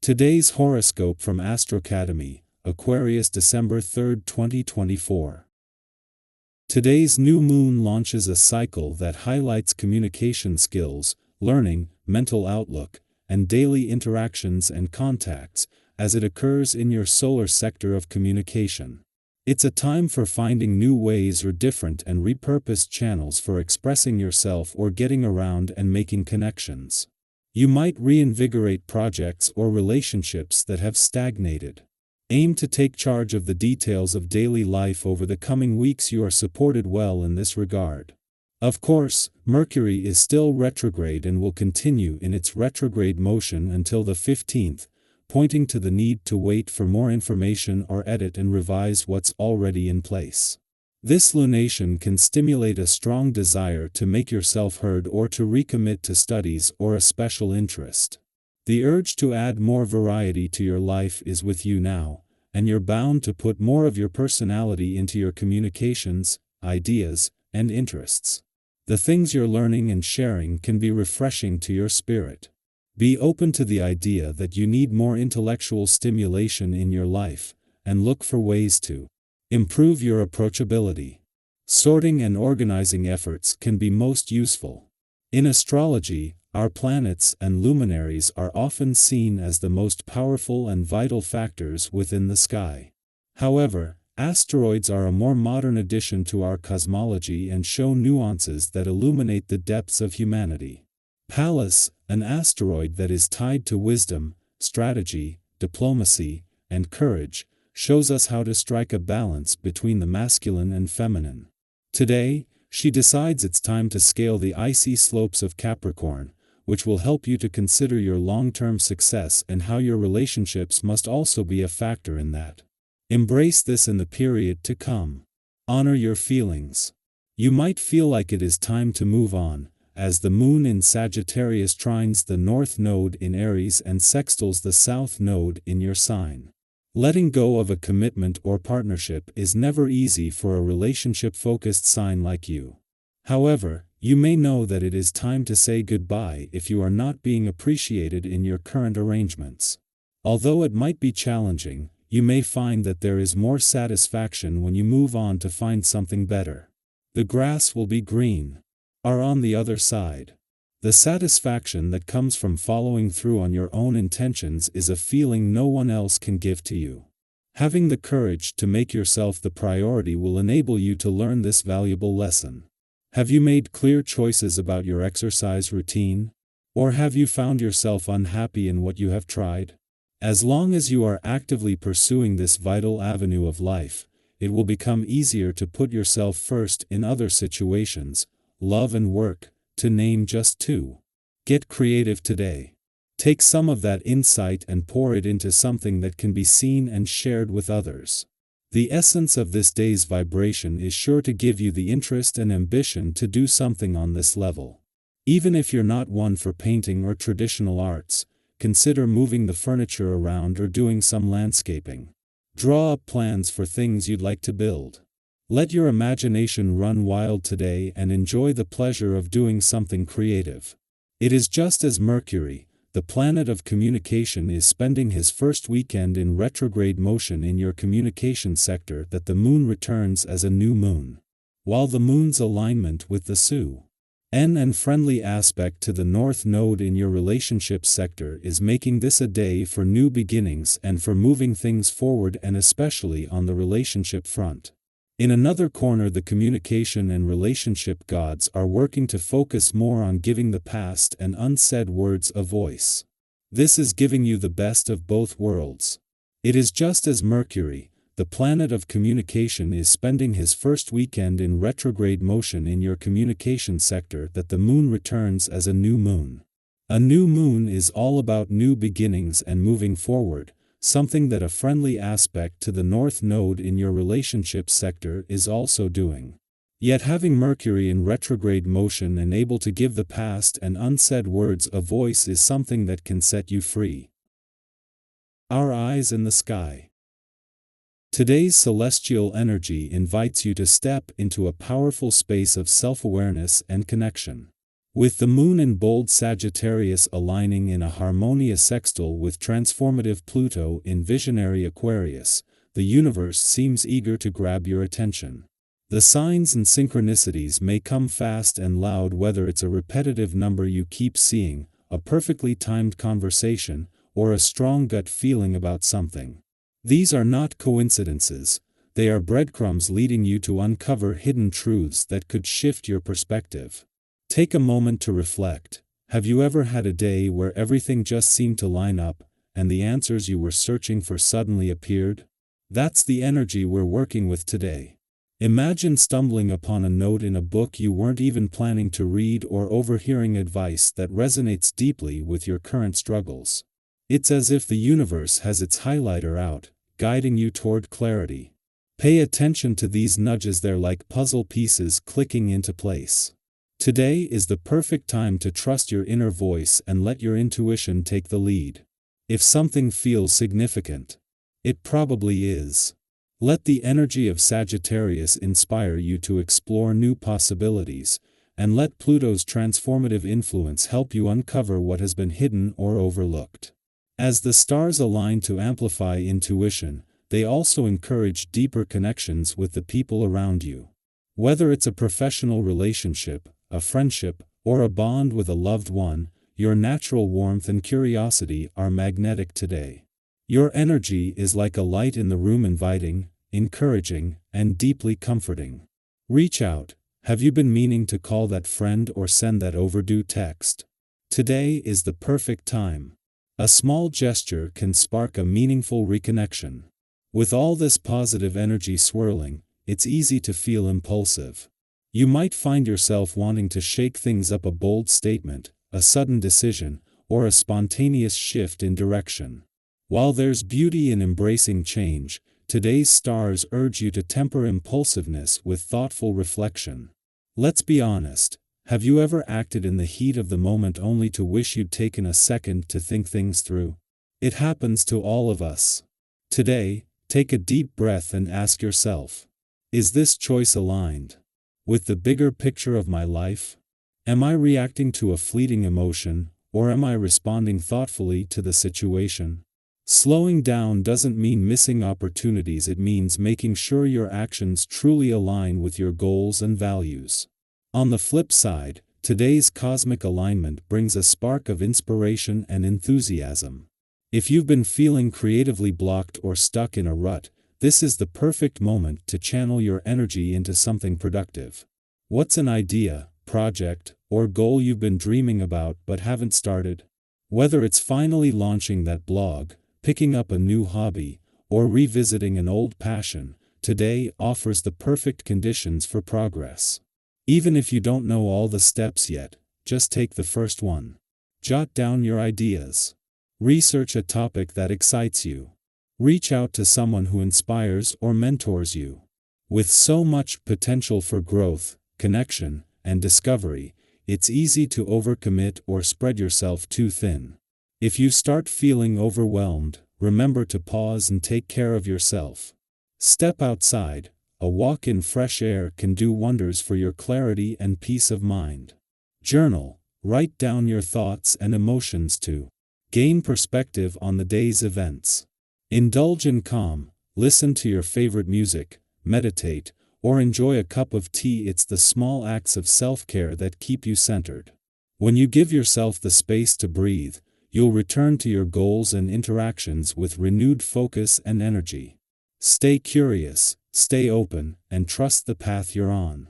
Today's horoscope from Astrocademy, Aquarius December 3, 2024. Today's new moon launches a cycle that highlights communication skills, learning, mental outlook, and daily interactions and contacts, as it occurs in your solar sector of communication. It's a time for finding new ways or different and repurposed channels for expressing yourself or getting around and making connections. You might reinvigorate projects or relationships that have stagnated. Aim to take charge of the details of daily life over the coming weeks. You are supported well in this regard. Of course, Mercury is still retrograde and will continue in its retrograde motion until the 15th, pointing to the need to wait for more information or edit and revise what's already in place. This lunation can stimulate a strong desire to make yourself heard or to recommit to studies or a special interest. The urge to add more variety to your life is with you now, and you're bound to put more of your personality into your communications, ideas, and interests. The things you're learning and sharing can be refreshing to your spirit. Be open to the idea that you need more intellectual stimulation in your life, and look for ways to improve your approachability. Sorting and organizing efforts can be most useful. In astrology, our planets and luminaries are often seen as the most powerful and vital factors within the sky. However, asteroids are a more modern addition to our cosmology and show nuances that illuminate the depths of humanity. Pallas, an asteroid that is tied to wisdom, strategy, diplomacy, and courage, shows us how to strike a balance between the masculine and feminine. Today, she decides it's time to scale the icy slopes of Capricorn, which will help you to consider your long-term success and how your relationships must also be a factor in that. Embrace this in the period to come. Honor your feelings. You might feel like it is time to move on, as the moon in Sagittarius trines the north node in Aries and sextiles the south node in your sign. Letting go of a commitment or partnership is never easy for a relationship-focused sign like you. However, you may know that it is time to say goodbye if you are not being appreciated in your current arrangements. Although it might be challenging, you may find that there is more satisfaction when you move on to find something better. The grass will be green. Are on the other side. The satisfaction that comes from following through on your own intentions is a feeling no one else can give to you. Having the courage to make yourself the priority will enable you to learn this valuable lesson. Have you made clear choices about your exercise routine? Or have you found yourself unhappy in what you have tried? As long as you are actively pursuing this vital avenue of life, it will become easier to put yourself first in other situations, love and work, to name just two. Get creative today. Take some of that insight and pour it into something that can be seen and shared with others. The essence of this day's vibration is sure to give you the interest and ambition to do something on this level. Even if you're not one for painting or traditional arts, consider moving the furniture around or doing some landscaping. Draw up plans for things you'd like to build. Let your imagination run wild today and enjoy the pleasure of doing something creative. It is just as Mercury, the planet of communication, is spending his first weekend in retrograde motion in your communication sector that the moon returns as a new moon. While the moon's alignment with the Sun and friendly aspect to the north node in your relationship sector is making this a day for new beginnings and for moving things forward, and especially on the relationship front. In another corner, the communication and relationship gods are working to focus more on giving the past and unsaid words a voice. This is giving you the best of both worlds. It is just as Mercury, the planet of communication, is spending his first weekend in retrograde motion in your communication sector that the moon returns as a new moon. A new moon is all about new beginnings and moving forward, something that a friendly aspect to the north node in your relationship sector is also doing. Yet having Mercury in retrograde motion and able to give the past and unsaid words a voice is something that can set you free. Our eyes in the sky. Today's celestial energy invites you to step into a powerful space of self-awareness and connection. With the moon in bold Sagittarius aligning in a harmonious sextile with transformative Pluto in visionary Aquarius, the universe seems eager to grab your attention. The signs and synchronicities may come fast and loud, whether it's a repetitive number you keep seeing, a perfectly timed conversation, or a strong gut feeling about something. These are not coincidences, they are breadcrumbs leading you to uncover hidden truths that could shift your perspective. Take a moment to reflect. Have you ever had a day where everything just seemed to line up, and the answers you were searching for suddenly appeared? That's the energy we're working with today. Imagine stumbling upon a note in a book you weren't even planning to read, or overhearing advice that resonates deeply with your current struggles. It's as if the universe has its highlighter out, guiding you toward clarity. Pay attention to these nudges, they're like puzzle pieces clicking into place. Today is the perfect time to trust your inner voice and let your intuition take the lead. If something feels significant, it probably is. Let the energy of Sagittarius inspire you to explore new possibilities, and let Pluto's transformative influence help you uncover what has been hidden or overlooked. As the stars align to amplify intuition, they also encourage deeper connections with the people around you. Whether it's a professional relationship, a friendship, or a bond with a loved one, your natural warmth and curiosity are magnetic today. Your energy is like a light in the room, inviting, encouraging, and deeply comforting. Reach out. Have you been meaning to call that friend or send that overdue text? Today is the perfect time. A small gesture can spark a meaningful reconnection. With all this positive energy swirling, it's easy to feel impulsive. You might find yourself wanting to shake things up, a bold statement, a sudden decision, or a spontaneous shift in direction. While there's beauty in embracing change, today's stars urge you to temper impulsiveness with thoughtful reflection. Let's be honest, have you ever acted in the heat of the moment only to wish you'd taken a second to think things through? It happens to all of us. Today, take a deep breath and ask yourself, is this choice aligned with the bigger picture of my life? Am I reacting to a fleeting emotion, or am I responding thoughtfully to the situation? Slowing down doesn't mean missing opportunities, it means making sure your actions truly align with your goals and values. On the flip side, today's cosmic alignment brings a spark of inspiration and enthusiasm. If you've been feeling creatively blocked or stuck in a rut, this is the perfect moment to channel your energy into something productive. What's an idea, project, or goal you've been dreaming about but haven't started? Whether it's finally launching that blog, picking up a new hobby, or revisiting an old passion, today offers the perfect conditions for progress. Even if you don't know all the steps yet, just take the first one. Jot down your ideas. Research a topic that excites you. Reach out to someone who inspires or mentors you. With so much potential for growth, connection, and discovery, it's easy to overcommit or spread yourself too thin. If you start feeling overwhelmed, remember to pause and take care of yourself. Step outside. A walk in fresh air can do wonders for your clarity and peace of mind. Journal. Write down your thoughts and emotions to gain perspective on the day's events. Indulge in calm, listen to your favorite music, meditate, or enjoy a cup of tea. It's the small acts of self-care that keep you centered. When you give yourself the space to breathe, you'll return to your goals and interactions with renewed focus and energy. Stay curious, stay open, and trust the path you're on.